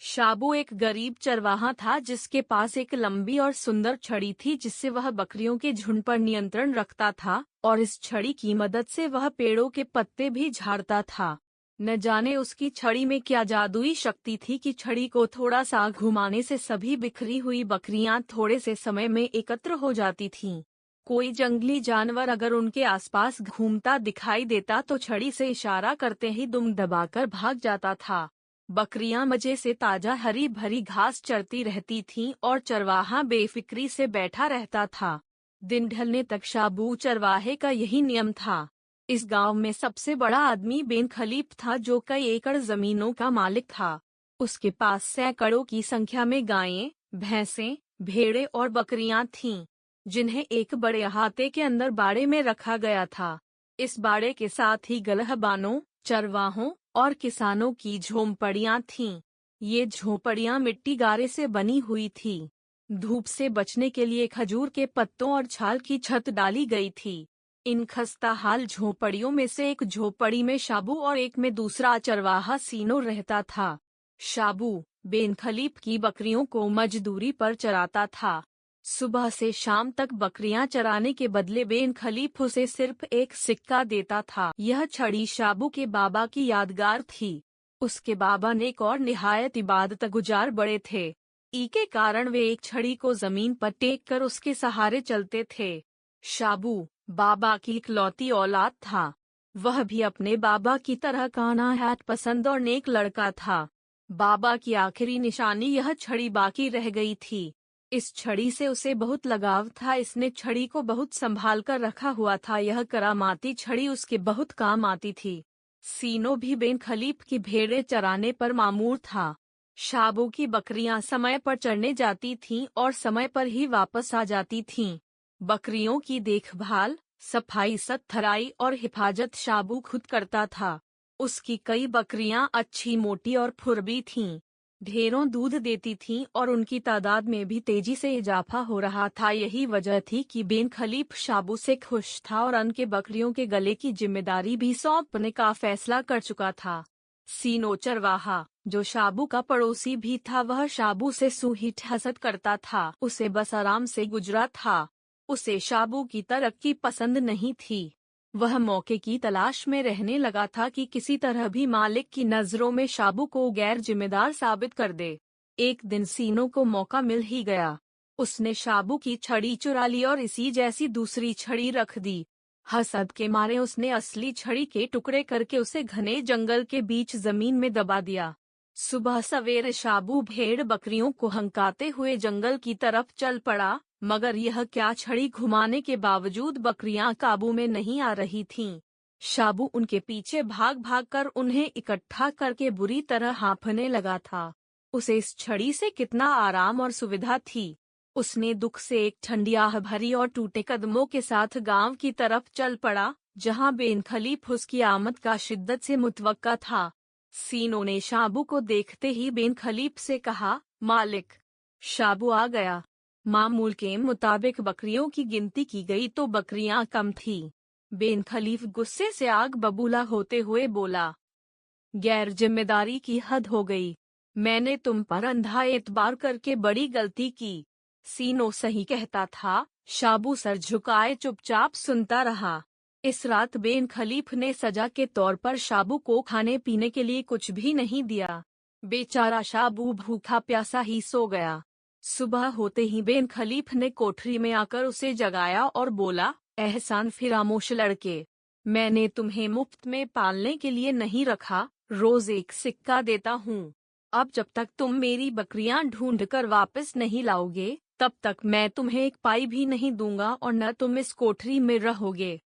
शाबू एक गरीब चरवाहा था जिसके पास एक लंबी और सुंदर छड़ी थी जिससे वह बकरियों के झुंड पर नियंत्रण रखता था और इस छड़ी की मदद से वह पेड़ों के पत्ते भी झाड़ता था। न जाने उसकी छड़ी में क्या जादुई शक्ति थी कि छड़ी को थोड़ा सा घुमाने से सभी बिखरी हुई बकरियां थोड़े से समय में एकत्र हो जाती थीं। कोई जंगली जानवर अगर उनके आसपास घूमता दिखाई देता तो छड़ी से इशारा करते ही दुम दबाकर भाग जाता था। बकरियां मजे से ताजा हरी भरी घास चरती रहती थीं और चरवाहा बेफिक्री से बैठा रहता था। दिन ढलने तक शाबू चरवाहे का यही नियम था। इस गांव में सबसे बड़ा आदमी बेन खलीफ था जो कई एकड़ जमीनों का मालिक था। उसके पास सैकड़ों की संख्या में गायें, भैंसें, भेड़ें और बकरियां थीं, जिन्हें एक बड़े अहाते के अंदर बाड़े में रखा गया था। इस बाड़े के साथ ही गलहबानों, चरवाहों और किसानों की झोंपड़ियां थीं। ये झोंपड़ियां मिट्टी गारे से बनी हुई थी। धूप से बचने के लिए खजूर के पत्तों और छाल की छत डाली गई थी। इन खस्ताहाल झोंपड़ियों में से एक झोंपड़ी में शाबू और एक में दूसरा चरवाहा सीनो रहता था। शाबू बेन खलीफ की बकरियों को मजदूरी पर चराता था। सुबह से शाम तक बकरियां चराने के बदले बेन खलीफ उसे सिर्फ एक सिक्का देता था। यह छड़ी शाबू के बाबा की यादगार थी। उसके बाबा नेक और निहायत इबादत गुजार बड़े थे। के कारण वे एक छड़ी को जमीन पर टेक कर उसके सहारे चलते थे। शाबू बाबा की इकलौती औलाद था। वह भी अपने बाबा की तरह कानाहत पसंद और नेक लड़का था। बाबा की आखिरी निशानी यह छड़ी बाकी रह गई थी। इस छड़ी से उसे बहुत लगाव था। इसने छड़ी को बहुत संभाल कर रखा हुआ था। यह करामाती छड़ी उसके बहुत काम आती थी। सीनो भी बेन खलीफ की भेड़ें चराने पर मामूर था। शाबू की बकरियां समय पर चरने जाती थीं और समय पर ही वापस आ जाती थीं। बकरियों की देखभाल, सफाई, सत्थराई और हिफाजत शाबू खुद करता था। उसकी कई बकरियां अच्छी, मोटी और फुर्बी थीं। ढेरों दूध देती थीं और उनकी तादाद में भी तेजी से इजाफा हो रहा था। यही वजह थी कि बेन खलीफ शाबू से खुश था और उनके बकरियों के गले की जिम्मेदारी भी सौंपने का फैसला कर चुका था। सीनो चरवाहा, जो शाबू का पड़ोसी भी था, वह शाबू से सूहिट हसद करता था। उसे बस आराम से गुजरा था। उसे शाबू की तरक्की पसंद नहीं थी। वह मौके की तलाश में रहने लगा था कि किसी तरह भी मालिक की नजरों में शाबू को गैर जिम्मेदार साबित कर दे। एक दिन सीनो को मौका मिल ही गया। उसने शाबू की छड़ी चुरा ली और इसी जैसी दूसरी छड़ी रख दी। हसद के मारे उसने असली छड़ी के टुकड़े करके उसे घने जंगल के बीच जमीन में दबा दिया। सुबह सवेरे शाबू भेड़ बकरियों को हंकाते हुए जंगल की तरफ चल पड़ा, मगर यह क्या, छड़ी घुमाने के बावजूद बकरियां काबू में नहीं आ रही थीं। शाबू उनके पीछे भाग भाग कर उन्हें इकट्ठा करके बुरी तरह हाँफने लगा था। उसे इस छड़ी से कितना आराम और सुविधा थी। उसने दुख से एक ठंडी आह भरी और टूटे कदमों के साथ गांव की तरफ चल पड़ा, जहां बेन खलीफ उसकी आमद का शिद्दत से मुतवक्का था। सीनो ने शाबू को देखते ही बेन खलीफ से कहा, मालिक, शाबू आ गया। मामूल के मुताबिक बकरियों की गिनती की गई तो बकरियां कम थीं। बेन खलीफ गुस्से से आग बबूला होते हुए बोला, गैर जिम्मेदारी की हद हो गई। मैंने तुम पर अंधा एतबार करके बड़ी गलती की। सीनो सही कहता था। शाबू सर झुकाए चुपचाप सुनता रहा। इस रात बेन खलीफ ने सजा के तौर पर शाबू को खाने पीने के लिए कुछ भी नहीं दिया। बेचारा शाबू भूखा प्यासा ही सो गया। सुबह होते ही बेन खलीफ ने कोठरी में आकर उसे जगाया और बोला, एहसान फरामोश लड़के, मैंने तुम्हें मुफ्त में पालने के लिए नहीं रखा, रोज एक सिक्का देता हूँ। अब जब तक तुम मेरी बकरियां ढूंढ कर वापस नहीं लाओगे, तब तक मैं तुम्हें एक पाई भी नहीं दूंगा और न तुम इस कोठरी में रहोगे।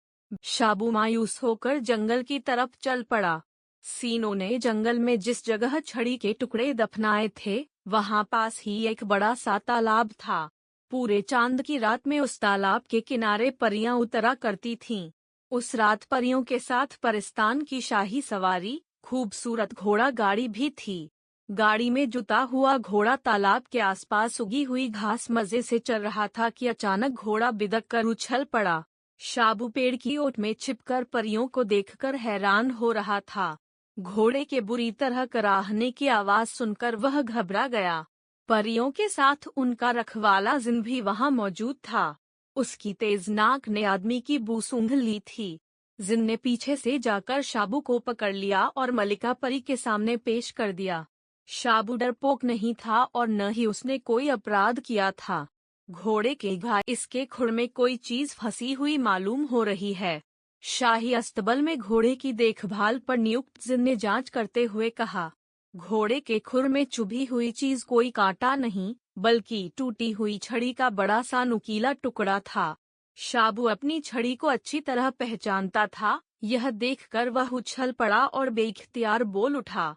शाबू मायूस होकर जंगल की तरफ चल पड़ा। सीनो ने जंगल में जिस जगह छड़ी के टुकड़े दफनाए थे, वहां पास ही एक बड़ा सा तालाब था। पूरे चांद की रात में उस तालाब के किनारे परियां उतरा करती थीं। उस रात परियों के साथ परिस्तान की शाही सवारी, खूबसूरत घोड़ा गाड़ी भी थी। गाड़ी में जुता हुआ घोड़ा तालाब के आसपास उगी हुई घास मजे से चल रहा था कि अचानक घोड़ा बिदक कर उछल पड़ा। शाबू पेड़ की ओट में छिपकर परियों को देखकर हैरान हो रहा था। घोड़े के बुरी तरह कराहने की आवाज सुनकर वह घबरा गया। परियों के साथ उनका रखवाला जिन भी वहां मौजूद था। उसकी तेज नाक ने आदमी की बू सूंघ ली थी। जिन ने पीछे से जाकर शाबू को पकड़ लिया और मलिका परी के सामने पेश कर दिया। शाबू डरपोक नहीं था और न ही उसने कोई अपराध किया था। घोड़े के घाव इसके खुर में कोई चीज फंसी हुई मालूम हो रही है। शाही अस्तबल में घोड़े की देखभाल पर नियुक्त जिन ने जांच करते हुए कहा। घोड़े के खुर में चुभी हुई चीज कोई कांटा नहीं, बल्कि टूटी हुई छड़ी का बड़ा सा नुकीला टुकड़ा था। शाबू अपनी छड़ी को अच्छी तरह पहचानता था। यह देखकर वह उछल पड़ा और बेइख्तियार बोल उठा,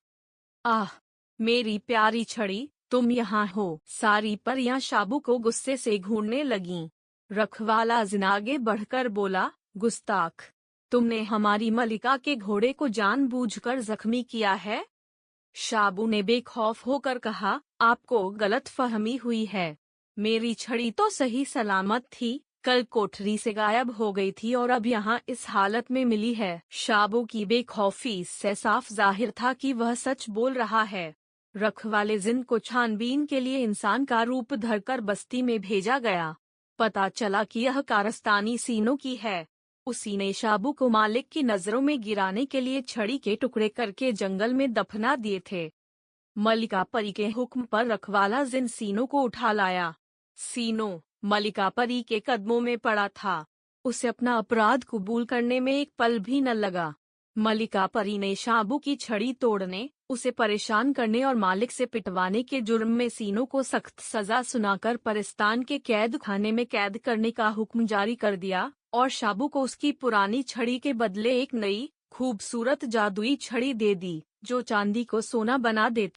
आह, मेरी प्यारी छड़ी, तुम यहाँ हो। सारी परियां शाबू को गुस्से से घूरने लगीं। रखवाला जिन आगे बढ़कर बोला, गुस्ताख, तुमने हमारी मलिका के घोड़े को जानबूझकर जख्मी किया है। शाबू ने बेखौफ होकर कहा, आपको गलतफहमी हुई है। मेरी छड़ी तो सही सलामत थी, कल कोठरी से गायब हो गई थी और अब यहाँ इस हालत में मिली है। शाबू की बेखौफी से साफ जाहिर था कि वह सच बोल रहा है। रखवाले जिन को छानबीन के लिए इंसान का रूप धरकर बस्ती में भेजा गया। पता चला कि यह कारस्तानी सीनों की है। उसी ने शाबू को मालिक की नजरों में गिराने के लिए छड़ी के टुकड़े करके जंगल में दफना दिए थे। मलिका परी के हुक्म पर रखवाला जिन सीनों को उठा लाया। सीनों मलिका परी के कदमों में पड़ा था। उसे अपना अपराध कबूल करने में एक पल भी न लगा। मलिका परी ने शाबू की छड़ी तोड़ने, उसे परेशान करने और मालिक से पिटवाने के जुर्म में सीनों को सख्त सजा सुनाकर परिस्तान के कैद खाने में कैद करने का हुक्म जारी कर दिया और शाबू को उसकी पुरानी छड़ी के बदले एक नई खूबसूरत जादुई छड़ी दे दी, जो चांदी को सोना बना देती।